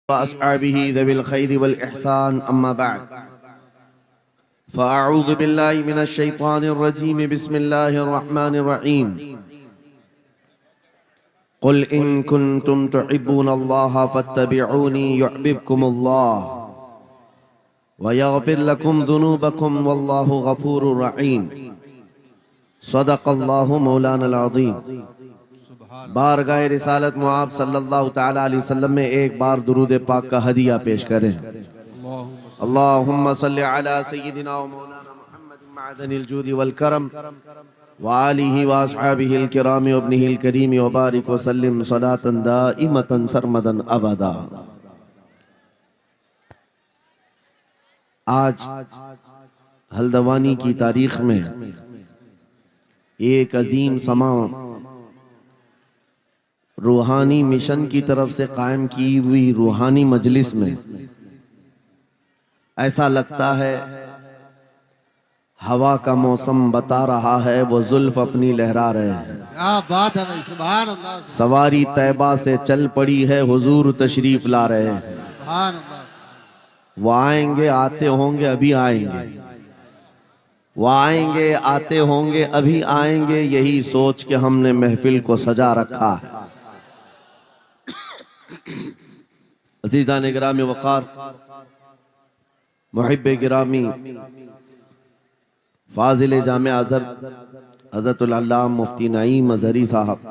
وأصحابه ذوي الخير والإحسان أما بعد فأعوذ بالله من الشيطان الرجيم بسم الله الرحمن الرحيم قل إن كنتم تحبون الله فاتبعوني يحببكم الله ويغفر لكم ذنوبكم والله غفور رحيم صدق الله مولانا العظيم بارگاہ رسالت معاب صلی اللہ تعالی علیہ وسلم میں ایک بار درود پاک کا ہدیہ پیش کریں۔ اللہم صلی علی سیدنا و مولانا محمد معدن الجود والکرم وآلہ واصحابہ الکرام وابنہ الکریم وبارک وسلم صلاة دائمتا سرمدا ابدا۔ آج ہلدوانی کی تاریخ میں ایک عظیم سما روحانی مشن کی طرف سے قائم کی ہوئی روحانی مجلس میں ایسا لگتا ہے ہوا کا موسم بتا رہا ہے وہ زلف اپنی لہرا رہے ہیں۔ کیا بات ہے بھائی، سبحان اللہ۔ سواری طیبہ سے چل پڑی ہے حضور تشریف لا رہے ہیں۔ سبحان اللہ۔ وہ آئیں گے آتے ہوں گے ابھی آئیں گے، وہ آئیں گے آتے ہوں گے ابھی آئیں گے، یہی سوچ کے ہم نے محفل کو سجا رکھا ہے۔ عزیزان گرامی وقار، محب گرامی، فاضل جامع حضرت العلامہ مفتی نعیم اظہری صاحب،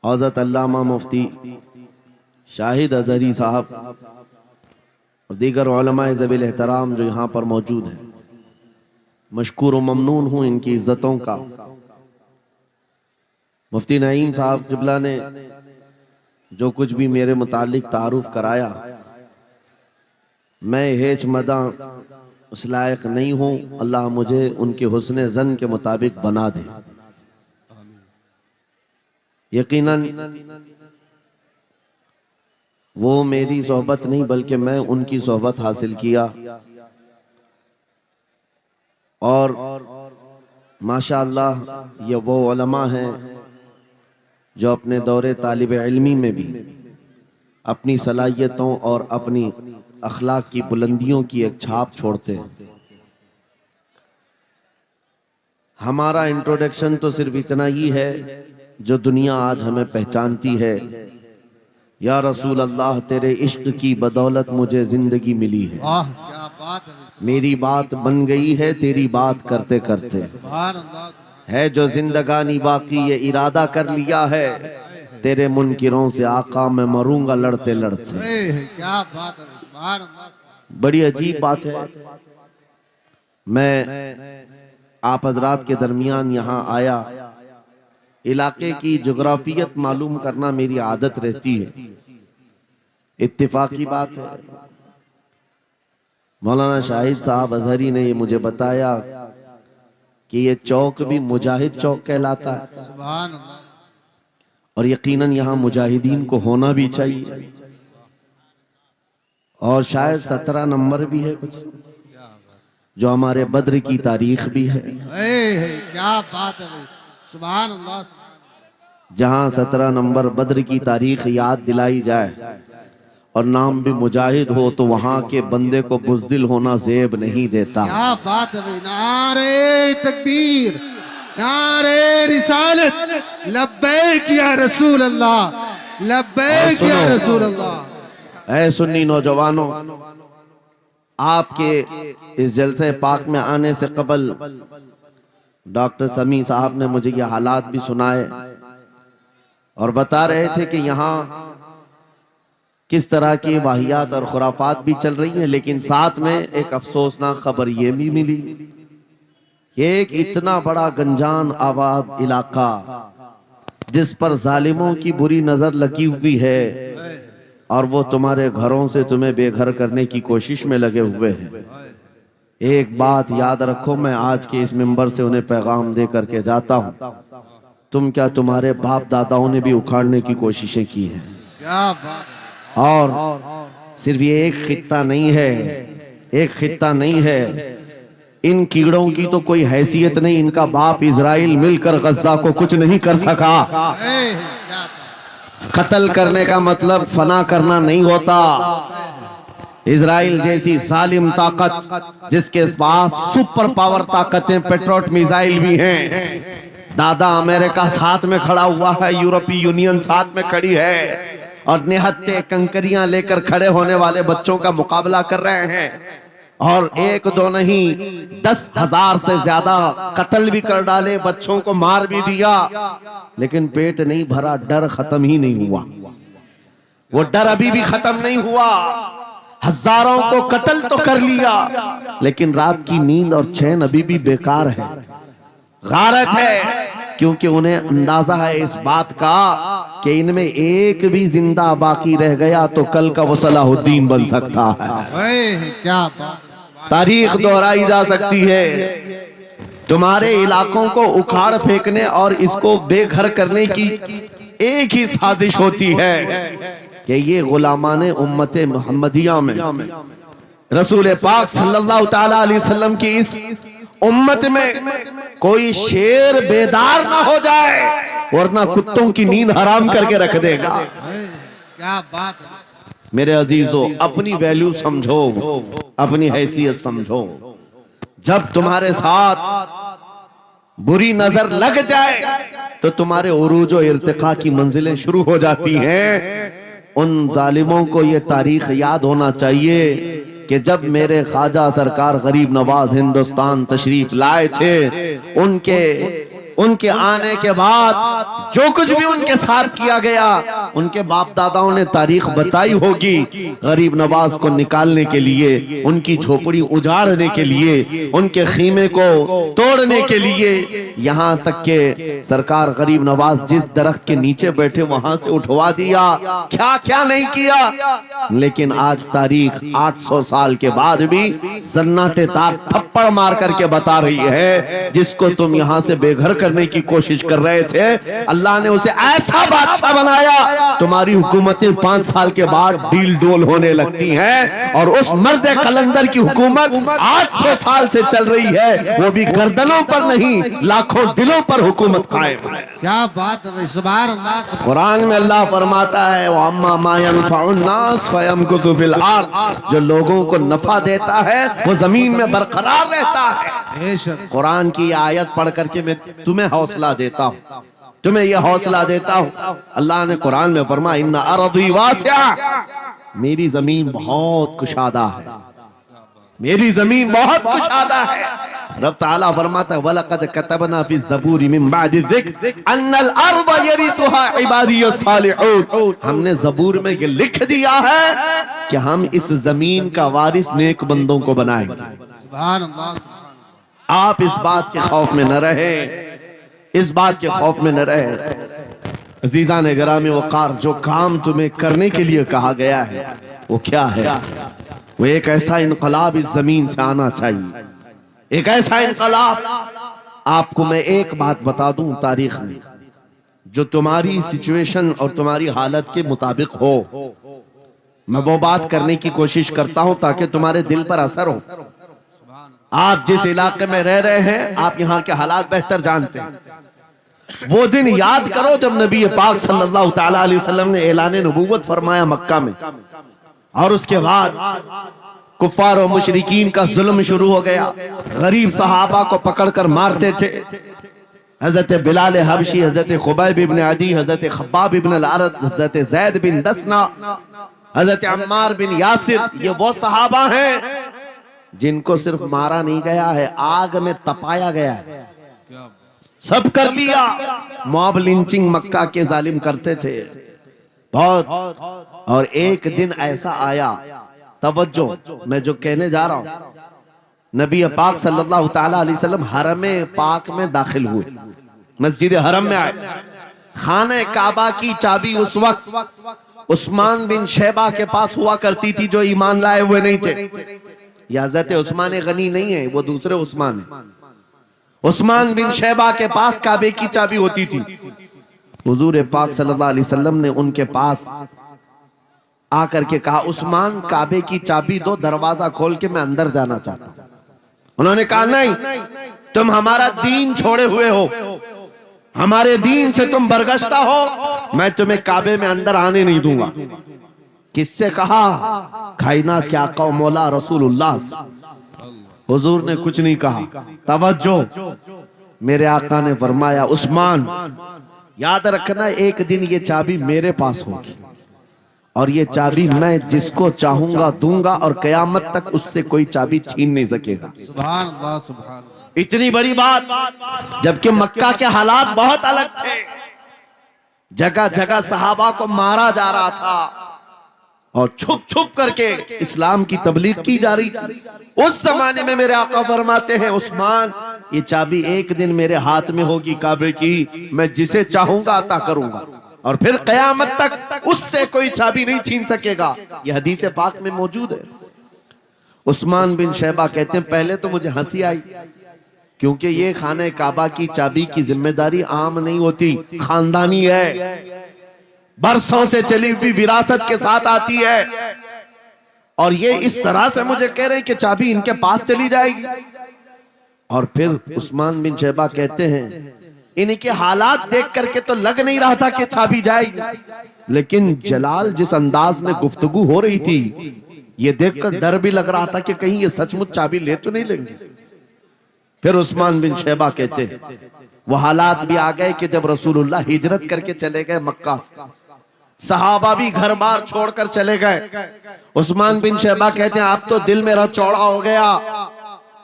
حضرت علامہ مفتی شاہد اظہری صاحب اور دیگر علماء ذوی الاحترام جو یہاں پر موجود ہیں، مشکور و ممنون ہوں ان کی عزتوں کا۔ مفتی نعیم صاحب قبلہ نے جو کچھ بھی میرے متعلق تعارف کرایا، میں ہیچ مداں اس لائق نہیں ہوں، اللہ مجھے ان کے حسن ظن کے مطابق بنا دے۔ یقیناً وہ میری صحبت نہیں بلکہ میں ان کی صحبت حاصل کیا، اور ماشاءاللہ یہ وہ علماء ہیں جو اپنے دور طالب علمی میں بھی اپنی صلاحیتوں اور اپنی اخلاق کی بلندیوں کی ایک چھاپ چھوڑتے ہیں۔ ہمارا انٹروڈکشن تو صرف اتنا ہی ہے جو دنیا آج ہمیں پہچانتی ہے۔ یا رسول اللہ تیرے عشق کی بدولت مجھے زندگی ملی ہے، کیا بات ہے، میری بات بن گئی ہے تیری بات کرتے کرتے، سبحان اللہ۔ ہے جو زندگانی باقی یہ ارادہ کر لیا ہے، تیرے منکروں سے آقا میں مروں گا لڑتے لڑتے۔ کیا بات ہے، سبحان اللہ۔ بڑی عجیب بات ہے، میں آپ حضرات کے درمیان یہاں آیا، علاقے کی جغرافیت معلوم کرنا میری عادت رہتی ہے، اتفاقی بات ہے مولانا شاہد صاحب اظہری نے یہ مجھے بتایا کہ یہ چوک بھی مجاہد چوک کہلاتا ہے، سبحان اللہ۔ اور یقیناً یہاں مجاہدین کو ہونا بھی چاہیے، اور شاید 17 نمبر بھی ہے کچھ جو ہمارے بدر کی تاریخ بھی ہے، کیا بات ہے بھائی، سبحان اللہ۔ جہاں 17 نمبر بدر کی تاریخ یاد دلائی جائے اور نام بھی مجاہد ہو تو وہاں کے بندے کو بزدل ہونا زیب نہیں دیتا۔ کیا بات ہے بھائی، نعرہ تکبیر، نعرہ رسالت، لبیک یا رسول اللہ، لبیک یا رسول اللہ۔ اے سنی نوجوانوں، آپ کے اس جلسے پاک میں آنے سے قبل ڈاکٹر سمیع صاحب نے مجھے یہ حالات بھی سنائے اور بتا رہے تھے کہ یہاں کس طرح کی واہیات اور خرافات بھی چل رہی ہیں، لیکن ساتھ میں ایک افسوسناک خبر یہ بھی ملی کہ ایک اتنا بڑا گنجان آباد علاقہ جس پر ظالموں کی بری نظر لگی ہوئی ہے اور وہ تمہارے گھروں سے تمہیں بے گھر کرنے کی کوشش میں لگے ہوئے ہیں، ایک بات یاد رکھو، میں آج کے اس منبر سے انہیں پیغام دے کر کے جاتا ہوں، تم کیا تمہارے باپ داداؤں نے بھی اکھاڑنے کی کوششیں کی ہیں، کیا بات ہے۔ اور صرف یہ ایک خطہ نہیں ہے، ایک خطہ نہیں ہے، ان کیڑوں کی تو کوئی حیثیت نہیں، ان کا باپ اسرائیل مل کر غزہ کو کچھ نہیں کر سکا۔ قتل کرنے کا مطلب فنا کرنا نہیں ہوتا۔ اسرائیل جیسی ظالم طاقت جس کے پاس سپر پاور طاقتیں پیٹروٹ میزائل بھی ہیں، دادا امریکہ ساتھ میں کھڑا ہوا ہے، یورپی یونین ساتھ میں کھڑی ہے، اور نہتے کنکریاں لے کر کھڑے ہونے والے بچوں کا مقابلہ کر رہے ہیں، اور ایک دو نہیں 10,000 سے زیادہ قتل بھی کر ڈالے، بچوں کو مار بھی دیا، لیکن پیٹ نہیں بھرا، ڈر ختم ہی نہیں ہوا۔ وہ ڈر ابھی بھی ختم نہیں ہوا۔ ہزاروں کو قتل تو کر لیا، لیکن رات کی نیند اور چین ابھی بھی بیکار ہے، غارت ہے، کیونکہ انہیں اندازہ ہے اس بات کا کہ ان میں ایک بھی زندہ باقی رہ گیا تو کل کا وہ صلاح الدین بن سکتا ہے۔ کیا بات، تاریخ دہرائی جا سکتی ہے۔ تمہارے علاقوں کو اکھاڑ پھینکنے اور اس کو بے گھر کرنے کی ایک ہی سازش ہوتی ہے کہ یہ غلامان امت محمدیہ میں رسول پاک صلی اللہ تعالی علیہ وسلم کی اس امت میں کوئی شیر بیدار نہ ہو جائے، ورنہ کتوں کی نیند حرام کر کے رکھ دے گا۔ کیا بات ہے۔ میرے عزیزو، اپنی ویلیو سمجھو، اپنی حیثیت سمجھو۔ جب تمہارے ساتھ بری نظر لگ جائے تو تمہارے عروج و ارتقاء کی منزلیں شروع ہو جاتی ہیں۔ ان ظالموں کو یہ تاریخ یاد ہونا چاہیے کہ جب میرے خواجہ سرکار غریب نواز ہندوستان تشریف لائے تھے، ان کے آنے کے بعد جو کچھ بھی ان کے ساتھ کیا گیا، ان کے باپ داداؤں نے تاریخ بتائی ہوگی۔ غریب نواز کو نکالنے کے لیے، ان کی جھوپڑی اجاڑنے کے لیے، ان کے خیمے کو توڑنے کے لیے، یہاں تک کہ سرکار غریب نواز جس درخت کے نیچے بیٹھے وہاں سے اٹھوا دیا، کیا کیا نہیں کیا۔ لیکن آج تاریخ 800 سال کے بعد بھی سناٹے دار تھپڑ مار کر کے بتا رہی ہے، جس کو تم یہاں سے بے گھر کرنے کی کوشش کر رہے تھے، اللہ نے اسے ایسا بادشاہ بنایا، تمہاری حکومتیں 5 سال کے بعد ڈیل ڈول ہونے لگتی ہیں، اور اس مرد قلندر کی حکومت 800 سال سے چل رہی ہے، وہ بھی گردنوں پر نہیں لاکھوں دلوں پر حکومت قائم ہے۔ کیا بات ہے، سبحان اللہ۔ قرآن میں اللہ فرماتا ہے وَأَمَّا مَا يَنْفَعُ النَّاسَ فَيَمْكُثُ فِي الْأَرْضِ، جو لوگوں کو نفع دیتا ہے وہ زمین میں برقرار رہتا ہے۔ قرآن کی یہ آیت پڑھ کر کے میں تمہیں حوصلہ دیتا ہوں، تمہیں یہ حوصلہ دیتا ہوں۔ اللہ نے قرآن میں فرمایا اِنَّ أَرْضِي وَاسِعَةٌ، میری زمین بہت کشادہ ہے، میری زمین بہت کشادہ ہے۔ رب تعالیٰ فرماتا ہے وَلَقَدْ كَتَبْنَا فِي الزَّبُورِ مِن بَعْدِ الذِّكْرِ أَنَّ الْأَرْضَ يَرِثُهَا عِبَادِيَ الصَّالِحُونَ، ہم نے زبور میں یہ لکھ دیا ہے کہ ہم اس زمین کا وارث نیک بندوں کو بنائیں گے۔ سبحان اللہ۔ آپ اس بات کے خوف میں نہ رہے، اس بات کے خوف میں نہ رہے۔ عزیزان گرامی وقار، جو کام تمہیں کرنے کے لیے کہا گیا ہے وہ کیا ہے؟ وہ ایک ایسا انقلاب اس زمین سے آنا چاہیے، ایک ایسا انقلاب۔ آپ کو میں ایک بات بتا دوں تاریخ میں، جو تمہاری سچویشن اور تمہاری حالت کے مطابق ہو، میں وہ بات کرنے کی کوشش کرتا ہوں تاکہ تمہارے دل پر اثر ہو۔ آپ جس علاقے میں رہ رہے ہیں، آپ یہاں کے حالات بہتر جانتے ہیں۔ وہ دن یاد کرو جب نبی پاک صلی اللہ تعالیٰ علیہ وسلم نے اعلان نبوت فرمایا مکہ میں، اور اس کے بعد کفار و مشرکین کا ظلم شروع ہو گیا، غریب صحابہ کو پکڑ کر مارتے تھے۔ حضرت بلال حبشی، حضرت خبیب بن عدی، حضرت خباب بن الارت، حضرت زید بن دسنا، حضرت عمار بن یاسر، یہ وہ صحابہ ہیں جن کو صرف مارا نہیں گیا ہے، آگ میں تپایا گیا ہے، سب کر لیا۔ موب لنچنگ مکہ کے ظالم کرتے تھے بہت، اور ایک دن ایسا آیا، توجہ میں جو کہنے جا رہا ہوں، نبی پاک صلی اللہ تعالیٰ علیہ وسلم حرم پاک میں داخل ہوئے، مسجد حرم میں آئے، خانہ کعبہ کی چابی اس وقت عثمان بن شیبہ کے پاس ہوا کرتی تھی، جو ایمان لائے ہوئے نہیں تھے۔ یہ حضرت عثمان غنی نہیں ہے، وہ دوسرے عثمان ہیں۔ عثمان بن شیبہ کے پاس کعبے کی چابی ہوتی تھی۔ حضور پاک صلی اللہ علیہ وسلم نے ان کے پاس آ کر کے کہا عثمان کعبے کی چابی دو، دروازہ کھول کے میں اندر جانا چاہتا ہوں۔ انہوں نے کہا نہیں، تم ہمارا دین چھوڑے ہوئے ہو، ہمارے دین سے تم برگشتہ ہو، میں تمہیں کعبے میں اندر آنے نہیں دوں گا۔ کس سے کہا؟ کائنات کے آقا و مولا رسول اللہ سے۔ حضور نے کچھ نہیں کہا۔ توجہ، میرے آقا نے فرمایا عثمان یاد رکھنا ایک دن یہ چابی میرے پاس ہوگی، اور یہ چابی میں جس کو چاہوں گا دوں گا، اور قیامت تک اس سے کوئی چابی چھین نہیں سکے گا۔ سبحان اللہ سبحان اللہ۔ اتنی بڑی بات، جبکہ مکہ کے حالات بہت الگ تھے، جگہ جگہ صحابہ کو مارا جا رہا تھا اور چھپ چھپ کر کے اسلام کی تبلیغ کی جا رہی تھی۔ اس زمانے میں میرے آقا فرماتے ہیں عثمان یہ چابی ایک دن میرے ہاتھ میں ہوگی کعبے کی، میں جسے چاہوں گا عطا کروں گا، اور پھر قیامت تک اس سے کوئی چابی نہیں چھین سکے گا۔ یہ حدیث پاک میں موجود ہے۔ عثمان بن شیبہ کہتے ہیں پہلے تو مجھے ہنسی آئی، کیونکہ یہ خانہ کعبہ کی چابی کی ذمہ داری عام نہیں ہوتی، خاندانی ہے، برسوں سے چلی ہوئی وراثت کے ساتھ آتی ہے، اور یہ اس طرح سے مجھے کہہ رہے ہیں کہ چابی ان کے پاس چلی جائے گی۔ اور پھر عثمان بن شیبہ کہتے ہیں ان کے حالات دیکھ کر کے تو لگ نہیں رہا تھا کہ چابی جائے گی، لیکن جلال جس انداز میں گفتگو ہو رہی تھی یہ دیکھ کر ڈر بھی لگ رہا تھا کہ کہیں یہ سچ مچ چابی لے تو نہیں لیں گے۔ پھر عثمان بن شیبہ کہتے ہیں وہ حالات بھی آ گئے کہ جب رسول اللہ ہجرت کر کے چلے گئے مکہ سے، صحابہ بھی گھر بار چھوڑ کر چلے گئے۔ عثمان بن شیبہ کہتے ہیں اب تو دل میرا چوڑا ہو گیا،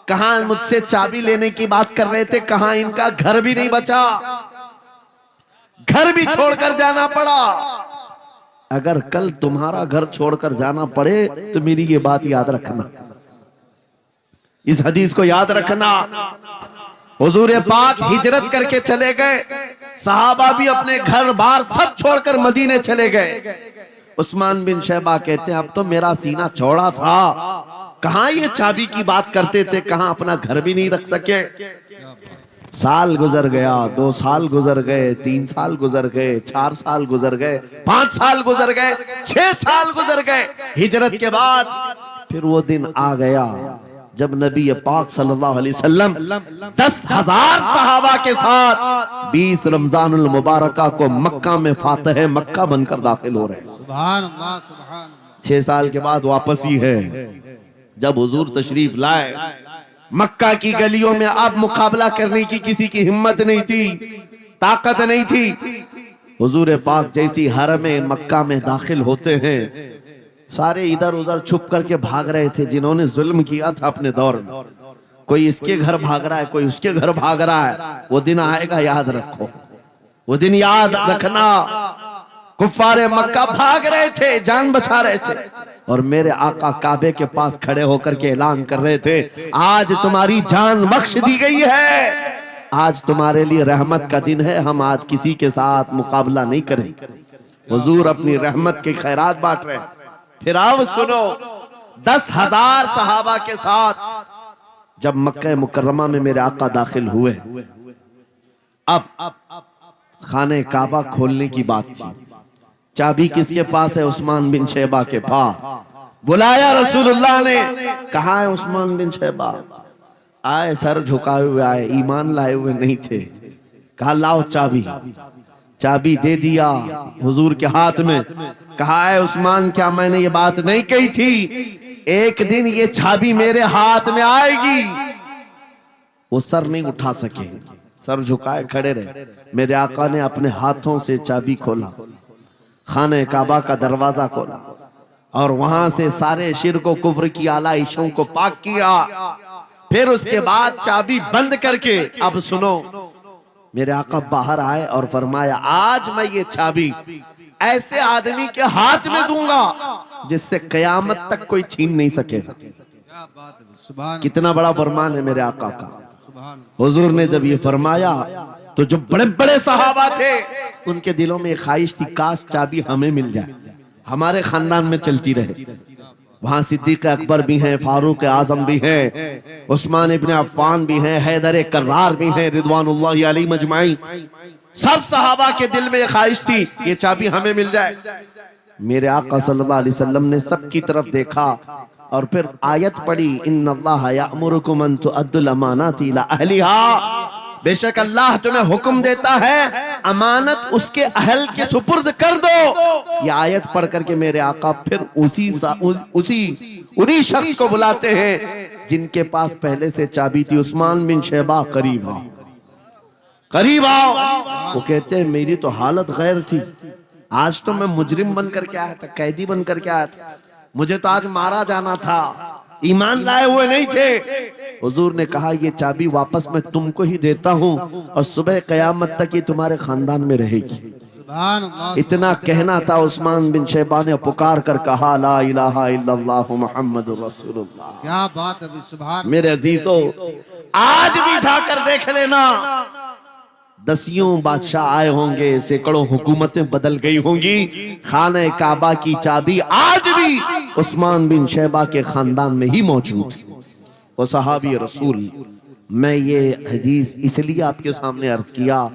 کہاں مجھ سے چابی لینے کی بات کر رہے تھے، کہاں ان کا گھر بھی نہیں بچا، گھر بھی چھوڑ کر جانا پڑا۔ اگر کل تمہارا گھر چھوڑ کر جانا پڑے تو میری یہ بات یاد رکھنا، اس حدیث کو یاد رکھنا۔ حضور پاک ہجرت کر کے چلے گئے، صحابہ بھی اپنے گھر بار سب چھوڑ کر مدینے چلے گئے۔ عثمان بن شیبہ کہتے ہیں اب تو میرا سینہ چوڑا تھا، کہاں یہ چابی کی بات کرتے تھے، کہاں اپنا گھر بھی نہیں رکھ سکے۔ سال گزر گیا، 2 سال گزر گئے، 3 سال گزر گئے، 4 سال گزر گئے، 5 سال گزر گئے، 6 سال گزر گئے۔ ہجرت کے بعد پھر وہ دن آ گیا جب نبی پاک صلی اللہ علیہ وسلم 10,000 صحابہ کے ساتھ 20 رمضان المبارکہ کو مکہ میں فاتح مکہ بن کر داخل ہو رہے ہیں۔ سبحان اللہ سبحان اللہ۔ 6 سال کے بعد واپس ہی ہے جب حضور تشریف لائے۔ مکہ کی گلیوں میں اب مقابلہ کرنے کی کسی کی ہمت نہیں تھی، طاقت نہیں تھی۔ حضور پاک جیسی حرم مکہ میں داخل ہوتے ہیں، سارے ادھر ادھر چھپ کر کے بھاگ رہے تھے جنہوں نے ظلم کیا تھا اپنے دور میں۔ کوئی اس کے گھر بھاگ رہا ہے، کوئی اس کے گھر بھاگ رہا ہے۔ وہ دن آئے گا، یاد رکھو، وہ دن یاد رکھنا۔ کفار مکہ بھاگ رہے تھے، جان بچا رہے تھے، اور میرے آقا کعبے کے پاس کھڑے ہو کر کے اعلان کر رہے تھے آج تمہاری جان بخش دی گئی ہے، آج تمہارے لیے رحمت کا دن ہے، ہم آج کسی کے ساتھ مقابلہ نہیں کریں۔ حضور اپنی رحمت کے خیرات بانٹ رہے ہیں۔ پھر آؤ سنو، 10,000 صحابہ کے ساتھ جب مکہ مکرمہ میں میرے آقا داخل ہوئے، اب خانہ کعبہ کھولنے کی بات تھی۔ چابی کس کے پاس ہے؟ عثمان بن شیبہ کے پاس۔ بلایا رسول اللہ نے، کہاں ہے عثمان بن شیبہ؟ آئے، سر جھکائے ہوئے آئے، ایمان لائے ہوئے نہیں تھے۔ کہا لاؤ چابی۔ چابی دے دیا حضور کے ہاتھ میں۔ کہا ہے عثمان کیا میں نے یہ بات نہیں کہی تھی ایک دن یہ چابی میرے ہاتھ میں آئے گی؟ وہ سر نہیں اٹھا سکے، سر جھکائے کھڑے رہے۔ میرے آقا نے اپنے ہاتھوں سے چابی کھولا، خانہ کعبہ کا دروازہ کھولا، اور وہاں سے سارے شرک و کفر کی آلائشوں کو پاک کیا۔ پھر اس کے بعد چابی بند کر کے اب سنو، میرے آقا باہر آئے اور فرمایا آج میں یہ چابی ایسے آدمی کے ہاتھ میں دوں گا جس سے قیامت تک کوئی چھین نہیں سکے گا۔ کیا بات ہے، سبحان کتنا بڑا فرمان ہے میرے آقا کا۔ سبحان حضور نے جب یہ فرمایا تو جو بڑے بڑے صحابہ تھے ان کے دلوں میں خواہش تھی کاش چابی ہمیں مل جائے، ہمارے خاندان میں چلتی رہے۔ وہاں صدیق اکبر بھی ہیں، فاروق اعظم بھی ہیں، عثمان ابن عفان بھی ہیں، حیدر کرار بھی ہیں، رضوان اللہ علیہ مجمعین۔ سب صحابہ کے دل میں یہ خواہش تھی یہ چابی ہمیں مل جائے۔ میرے آقا صلی اللہ علیہ وسلم نے سب کی طرف دیکھا اور پھر آیت پڑھی ان اللہ یأمرکم ان تؤدوا الامانات الی اہلہا، بے شک اللہ تمہیں حکم دیتا ہے امانت اس کے اہل کے سپرد کر دو. یہ آیت پڑھ کر کے میرے آقا پھر انہی شخص کو بلاتے ہیں جن کے پاس پہلے سے چابی تھی. عثمان بن شیبہ قریب آؤ, قریب آؤ. وہ کہتے ہیں میری تو حالت غیر تھی, آج تو میں مجرم بن کر کے آیا تھا, قیدی بن کر کے آیا تھا, مجھے تو آج مارا جانا تھا, ایمان لائے ہوئے نہیں تھے. حضور نے کہا یہ چابی واپس میں تم کو ہی دیتا ہوں اور صبح قیامت تک یہ تمہارے خاندان میں رہے گی. سبحان اللہ. اتنا کہنا تھا, عثمان بن شیبہ نے پکار کر کہا لا الہ الا اللہ محمد رسول اللہ. کیا بات ہے سبحان. میرے عزیزو آج بھی جا کر دیکھ لینا, دسیوں بادشاہ آئے ہوں گے, سینکڑوں حکومتیں بدل گئی ہوں گی, خانہ کعبہ کی چابی آج بھی عثمان بن شیبہ کے خاندان میں ہی موجود ہے. وہ صحابی رسول. میں یہ حدیث اس لیے آپ کے سامنے عرض کیا,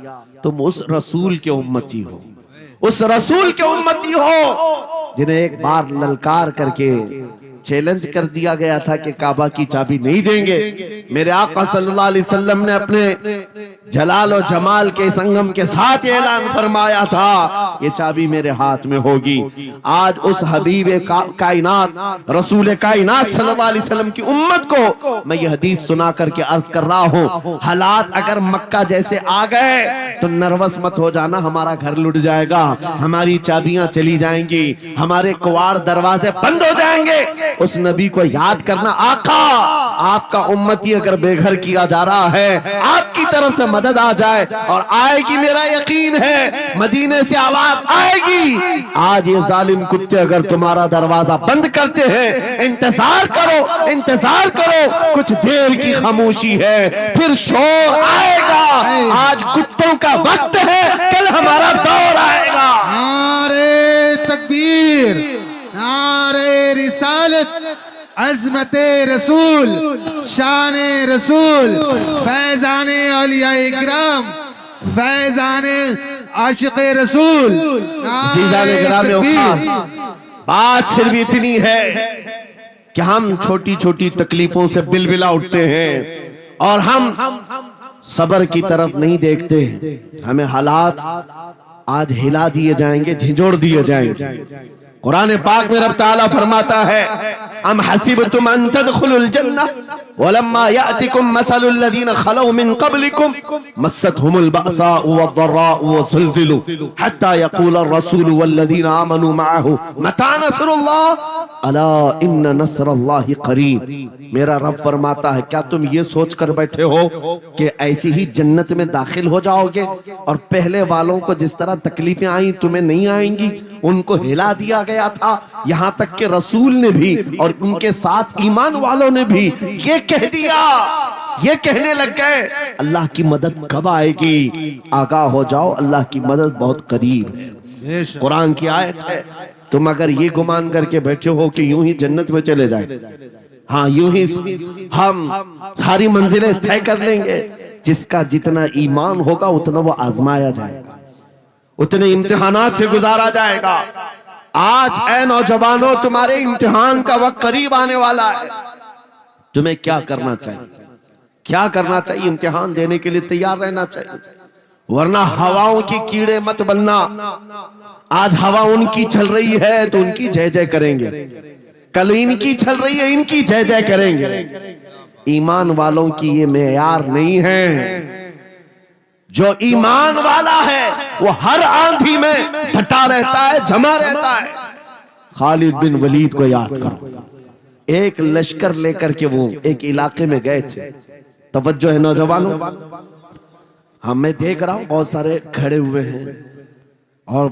تم اس رسول کے امتی ہو, اس رسول کے امتی ہو جنہیں ایک بار للکار کر کے چیلنج کر دیا گیا تھا کہ کعبہ کی چابی نہیں دیں گے. میرے آقا صلی اللہ علیہ وسلم نے اپنے جلال و جمال کے سنگم کے ساتھ اعلان فرمایا تھا یہ چابی میرے ہاتھ میں ہوگی. آج اس حبیب کائنات رسول کائنات صلی اللہ علیہ وسلم کی امت کو میں یہ حدیث سنا کر کے عرض کر رہا ہوں, حالات اگر مکہ جیسے آ گئے تو نروس مت ہو جانا, ہمارا گھر لٹ جائے گا, ہماری چابیاں چلی جائیں گی, ہمارے کواڑ دروازے بند ہو جائیں گے. اس نبی کو یاد کرنا, آقا آپ کا امتی اگر بے گھر کیا جا رہا ہے, آپ کی طرف سے مدد آ جائے, اور آئے گی, میرا یقین ہے مدینے سے آواز آئے گی. آج یہ ظالم کتے اگر تمہارا دروازہ بند کرتے ہیں, انتظار کرو, انتظار کرو, کچھ دیر کی خاموشی ہے, پھر شور آئے گا. آج کتوں کا وقت ہے, کل ہمارا دور آئے گا. نعرے تکبیر, نعرے رسالت, عظمت رسول, شان رسول, فیضان اولیاء اکرام, فیضان عاشق رسول. عزیزان گرامی اوقات, بات صرف اتنی ہے کہ ہم چھوٹی چھوٹی تکلیفوں سے بلبلا اٹھتے ہیں اور ہم صبر کی طرف نہیں دیکھتے. ہمیں حالات آج ہلا دیے جائیں گے, جھنجھوڑ دیے جائیں گے. قرآن پاک میں رب تعالیٰ فرماتا ہے ام حسبتم ان تدخلوا الجنہ ولما یأتکم مثل الذین خلوا من قبلکم مستهم البأساء والضراء وزلزلوا حتى يقول الرسول والذین آمنوا معه متى نصر اللہ الا ان نصر اللہ قریب. میرا رب فرماتا ہے کیا تم یہ سوچ کر بیٹھے ہو کہ ایسی ہی جنت میں داخل ہو جاؤ گے اور پہلے والوں کو جس طرح تکلیفیں آئیں تمہیں نہیں آئیں گی؟ ان کو ہلا دیا گیا تھا, یہاں تک کہ رسول نے بھی اور ان کے ساتھ ایمان والوں نے بھی یہ کہہ دیا, یہ کہنے لگ گئے اللہ کی مدد کب آئے گی؟ آگاہ ہو جاؤ, اللہ کی مدد بہت قریب ہے. قرآن کی آیت ہے. تم اگر یہ گمان کر کے بیٹھے ہو کہ یوں ہی جنت میں چلے جائیں, ہاں یوں ہی ہم ساری منزلیں طے کر لیں گے, جس کا جتنا ایمان ہوگا اتنا وہ آزمایا جائے گا, اتنے امتحانات سے گزارا جائے گا. آج اے نوجوانوں تمہارے امتحان کا وقت قریب آنے والا ہے. تمہیں کیا کرنا چاہیے؟ کیا کرنا چاہیے؟ امتحان دینے کے لیے تیار رہنا چاہیے, ورنہ ہواؤں کی کیڑے مت بننا. آج ہوا ان کی چل رہی ہے تو ان کی جے جے کریں گے, کل ان کی چل رہی ہے ان کی جے جے کریں گے. ایمان والوں کی یہ معیار نہیں ہے. جو ایمان والا ہے وہ ہر آندھی میں ڈٹا رہتا ہے, جمع رہتا ہے. خالد بن ولید کو یاد کرو, ایک لشکر لے کر کے وہ ایک علاقے میں گئے تھے. توجہ ہے نوجوانوں, ہاں میں دیکھ رہا ہوں بہت سارے کھڑے ہوئے ہیں اور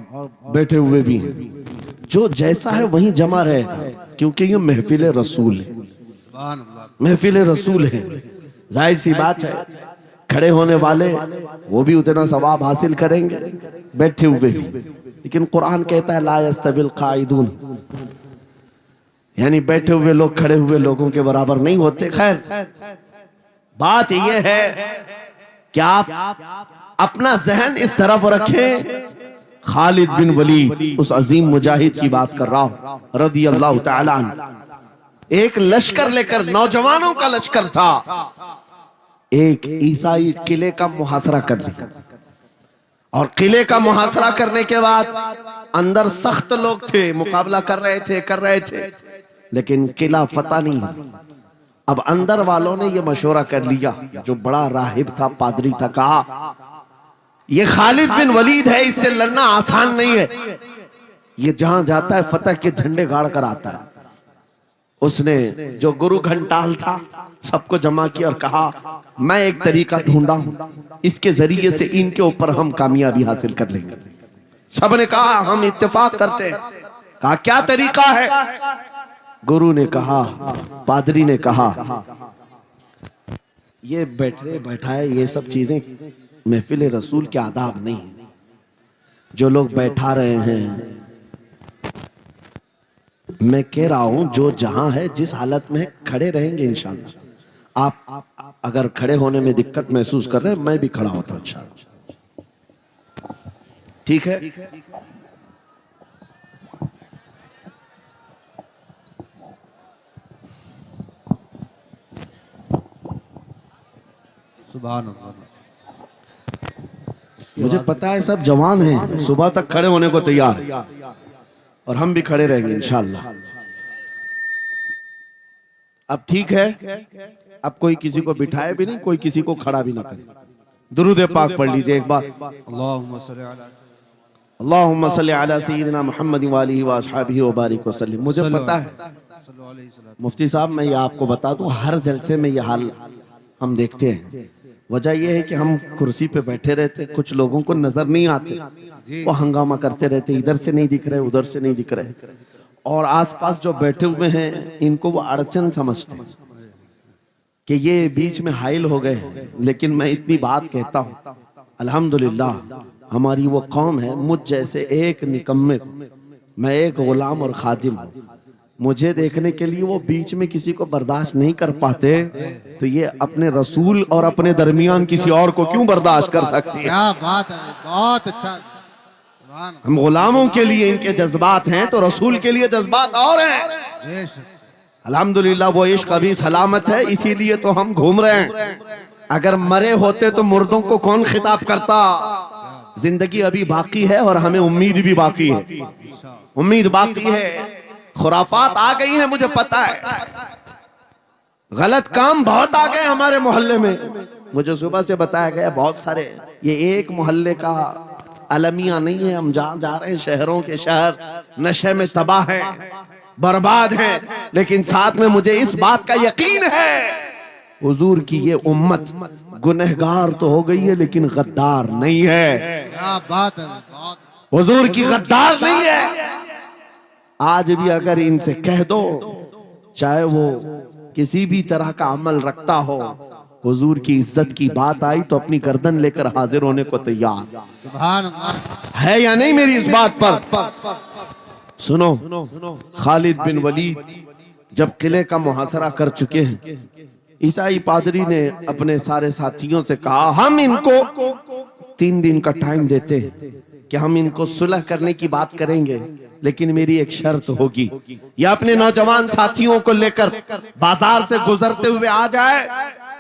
بیٹھے ہوئے بھی ہیں, جو جیسا ہے وہیں جمع رہے گا, کیونکہ یہ محفل رسول ہے, محفل رسول ہے. ظاہر سی بات ہے کھڑے ہونے والے وہ بھی اتنا ثواب حاصل کریں گے, بیٹھے ہوئے بھی. لیکن قرآن کہتا ہے لا یستوی القاعدون, یعنی بیٹھے ہوئے لوگ کھڑے ہوئے لوگوں کے برابر نہیں ہوتے. خیر بات یہ ہے کہ آپ اپنا ذہن اس طرف رکھیں. خالد بن ولید اس عظیم مجاہد کی بات کر رہا ہوں رضی اللہ تعالیٰ عنہ, ایک لشکر لے کر, نوجوانوں کا لشکر تھا, ایک عیسائی قلعے کا محاصرہ کر لیا، اور قلعے کا محاصرہ کرنے کے بعد اندر سخت لوگ تھے، مقابلہ کر رہے تھے، لیکن قلعہ فتح نہیں ہوا۔ اب اندر والوں نے یہ مشورہ کر لیا، جو بڑا راہب تھا، پادری تھا، کہا یہ خالد بن ولید ہے، اس سے لڑنا آسان نہیں ہے، یہ جہاں جاتا ہے فتح کے جھنڈے گاڑ کر آتا ہے۔ اس نے جو گرو گھنٹال تھا سب کو جمع کیا اور کہا میں ایک طریقہ ڈھونڈا ہوں، اس کے ذریعے سے ان کے اوپر ہم کامیابی حاصل کر لیں گے۔ سب نے کہا ہم اتفاق کرتے ہیں۔ کہا کیا طریقہ ہے؟ گرو نے کہا، پادری نے کہا یہ بیٹھائے یہ سب چیزیں محفل رسول کے آداب نہیں، جو لوگ بیٹھا رہے ہیں، میں کہہ رہا ہوں جو جہاں ہے جس حالت میں کھڑے رہیں گے انشاءاللہ۔ آپ اگر کھڑے ہونے میں دقت محسوس کر رہے ہیں، میں بھی کھڑا ہوتا ہوں انشاءاللہ، ٹھیک ہے؟ سبحان اللہ۔ مجھے پتا ہے سب جوان ہیں، صبح تک کھڑے ہونے کو تیار ہیں، اور ہم بھی کھڑے رہیں گے انشاءاللہ۔ اب ٹھیک ہے، اب کوئی کسی کو بٹھائے بھی نہیں، کوئی کسی کو کھڑا بھی نہ کرے۔ درود پاک پڑھ لیجئے ایک بار۔ اللہم صلی علی اللہم صلی علی سیدنا محمد وآلہ وآصحابہ وبارک وسلم۔ مجھے پتا ہے مفتی صاحب، میں یہ آپ کو بتا دوں، ہر جلسے میں یہ حال ہم دیکھتے ہیں۔ وجہ یہ ہے کہ ہم کرسی پہ بیٹھے رہتے، کچھ لوگوں کو نظر نہیں آتے، وہ ہنگامہ کرتے رہتے، ادھر سے نہیں دکھ رہے، ادھر سے نہیں دکھ رہے، اور آس پاس جو بیٹھے ہوئے ہیں ان کو وہ اڑچن سمجھتے ہیں کہ یہ بیچ میں حائل ہو گئے۔ لیکن میں اتنی بات کہتا ہوں، الحمدللہ ہماری وہ قوم ہے، مجھ جیسے ایک نکمے، میں ایک غلام اور خادم ہوں، مجھے دیکھنے کے لیے وہ بیچ میں کسی کو برداشت نہیں کر پاتے، تو یہ اپنے رسول اور اپنے درمیان کسی اور کو کیوں برداشت کر سکتی ہے؟ کیا بات ہے، بہت اچھا۔ سبحان ہم غلاموں کے لیے ان کے جذبات ہیں تو رسول کے لیے جذبات اور ہیں۔ اللہ۔ الحمدللہ وہ عشق ابھی سلامت ہے، اسی لیے تو ہم گھوم رہے ہیں۔ اگر مرے ہوتے تو مردوں کو کون خطاب کرتا؟ زندگی ابھی باقی ہے اور ہمیں امید بھی باقی ہے، امید باقی ہے۔ خرافات آ گئی ہیں، مجھے پتا ہے، غلط کام بہت آ گئے ہمارے محلے میں۔ مجھے صبح سے بتایا گیا بہت سارے، یہ ایک محلے کا المیہ نہیں ہے، ہم جہاں جا رہے ہیں شہروں کے شہر نشے میں تباہ ہیں، برباد ہیں، لیکن ساتھ میں مجھے اس بات کا یقین ہے حضور کی یہ امت گنہگار تو ہو گئی ہے لیکن غدار نہیں ہے۔ کیا بات ہے، بہت۔ حضور کی غدار نہیں ہے۔ آج بھی اگر ان سے کہہ دو، چاہے وہ کسی بھی طرح کا عمل رکھتا ہو، حضور کی عزت کی بات آئی تو اپنی گردن لے کر حاضر ہونے کو تیار سبحان اللہ۔ ہے یا نہیں میری اس بات پر؟ سنو، خالد بن ولید جب قلعے کا محاصرہ کر چکے ہیں، عیسائی پادری نے اپنے سارے ساتھیوں سے کہا ہم ان کو 3 دن کا ٹائم دیتے ہیں کہ ہم ان کو صلح کرنے کی بات کریں گے، لیکن میری ایک شرط ہوگی، یہ اپنے نوجوان ساتھیوں کو لے کر بازار سے گزرتے ہوئے آ جائے،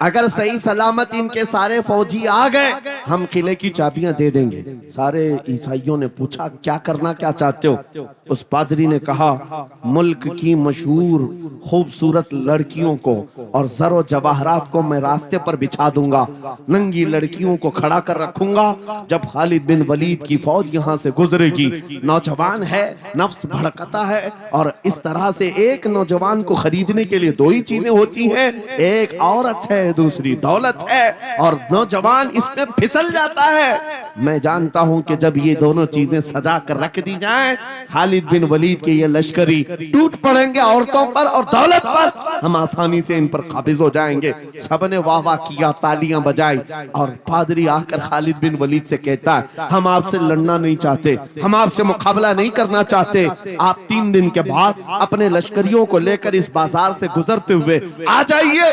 اگر صحیح سلامت ان کے سارے فوجی آ گئے ہم قلعے کی چابیاں دے دیں گے۔ سارے عیسائیوں نے پوچھا کیا کرنا کیا چاہتے ہو؟ اس پادری نے کہا ملک کی مشہور خوبصورت لڑکیوں کو اور زر و جواہرات کو میں راستے پر بچھا دوں گا، ننگی لڑکیوں کو کھڑا کر رکھوں گا، جب خالد بن ولید کی فوج یہاں سے گزرے گی، نوجوان ہے، نفس بھڑکتا ہے، اور اس طرح سے ایک نوجوان کو خریدنے کے لیے 2 ہی چیزیں ہوتی ہیں، ایک عورت ہے، دوسری دولت ہے، اور نوجوان اس میں پھسل جاتا ہے۔ میں جانتا ہوں کہ جب یہ دونوں چیزیں سجا کر رکھ دی جائیں، خالد بن ولید کے یہ لشکری ٹوٹ پڑیں گے عورتوں پر اور دولت پر، ہم آسانی سے ان پر قابض ہو جائیں گے۔ سب نے واہ واہ کیا، تالیاں بجائی، اور پادری آ کر خالد بن ولید سے کہتا ہے ہم آپ سے لڑنا نہیں چاہتے، ہم آپ سے مقابلہ نہیں کرنا چاہتے، آپ 3 دن کے بعد اپنے لشکریوں کو لے کر اس بازار سے گزرتے ہوئے آ جائیے،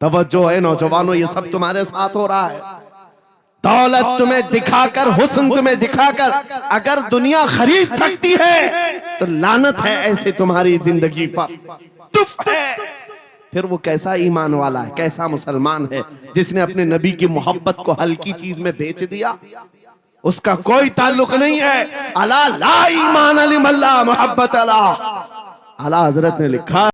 توجہ ہے نوجوانوں، یہ سب تمہارے ساتھ ہو رہا ہے۔ دولت تمہیں دکھا کر، حسن تمہیں دکھا کر اگر دنیا خرید سکتی ہے تو لعنت ہے ایسے تمہاری زندگی پر، تف ہے۔ پھر وہ کیسا ایمان والا ہے، کیسا مسلمان ہے جس نے اپنے نبی کی محبت کو ہلکی چیز میں بیچ دیا؟ اس کا کوئی تعلق نہیں ہے۔ الا لا ایمان لمن لا محبت لا، اعلیٰ حضرت نے لکھا